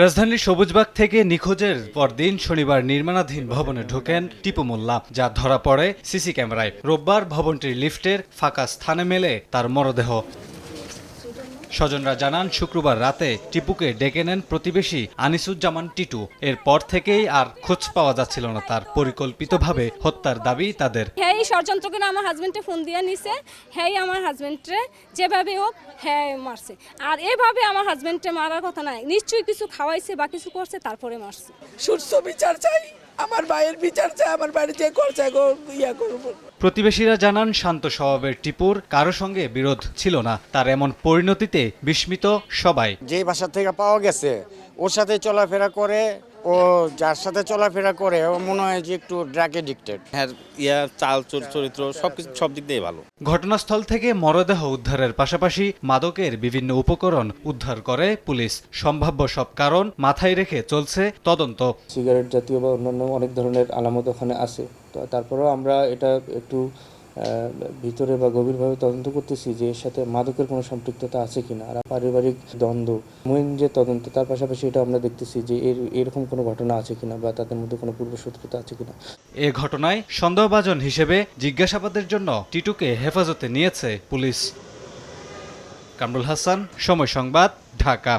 রাজধানীর সবুজবাগ থেকে নিখোঁজের পরদিন শনিবার নির্মাণাধীন ভবনে ঢোকেন টিপু মোল্লা, যা ধরা পড়ে সিসি ক্যামেরায়। রোববার ভবনটির লিফটের ফাঁকা স্থানে মেলে তার মরদেহ। স্বজনরা জানান, শুক্রবার রাতে টিপুকে ডেকে নেন প্রতিবেশী আনিসুজ্জামান টিটু। এরপর থেকেই আর খোঁজ পাওয়া যাচ্ছিল না তার। পরিকল্পিতভাবে হত্যার দাবি তাদের। হ্যাঁ, ষড়যন্ত্র করে আমার হাজবেন্ডে ফোন দিয়ে নিছে। হ্যাঁ, আমার হাজবেন্ডে যেভাবে হোক হ্যাঁ মারছে। আর এভাবে আমার হাজবেন্ডে মারার কথা নাই, নিশ্চয়ই কিছু খাওয়াইছে বা কিছু করছে, তারপরে মারছে। সুস্থ বিচার চাই, আমার ভাইয়ের বিচার চাই, আমার বাড়িতে করছে ইয়া করবো। প্রতিবেশীরা জানান, শান্ত স্বভাবের টিপুর কারো সঙ্গে বিরোধ ছিল না। তার এমন পরিণতিতে বিস্মিত সবাই। যে বাসা থেকে পাওয়া গেছে ওর সাথে চলাফেরা করে, ও যার সাথে চলাফেরা করে ও মনে হয় যে একটু ড্রাগ এডিক্টেড। হ্যাঁ, চাল চরিত্র সবকিছু সব দিক দিয়ে ভালো। ঘটনাস্থল থেকে মরদেহ উদ্ধারের পাশাপাশি মাদকের বিভিন্ন উপকরণ উদ্ধার করে পুলিশ। সম্ভাব্য সব কারণ মাথায় রেখে চলছে তদন্ত। সিগারেট জাতীয় বা অন্যান্য অনেক ধরনের আলামত ওখানে আছে, তো তারপরেও আমরা এটা একটু ভিতরে বা গভীরভাবে তদন্ত করতেছি যে এর সাথে মাদকের কোনো সম্পৃক্ততা আছে কিনা, আর পারিবারিক দ্বন্দ্ব মূল যে তদন্ত, তার পাশাপাশি এটা আমরা দেখতেছি যে এরকম কোনো ঘটনা আছে কিনা বা তাদের মধ্যে কোনো পূর্বশত্রুতা আছে কিনা। এ ঘটনায় সন্দেহভাজন হিসেবে জিজ্ঞাসাবাদের জন্য টিটুকে হেফাজতে নিয়েছে পুলিশ। কামরুল হাসান, সময় সংবাদ, ঢাকা।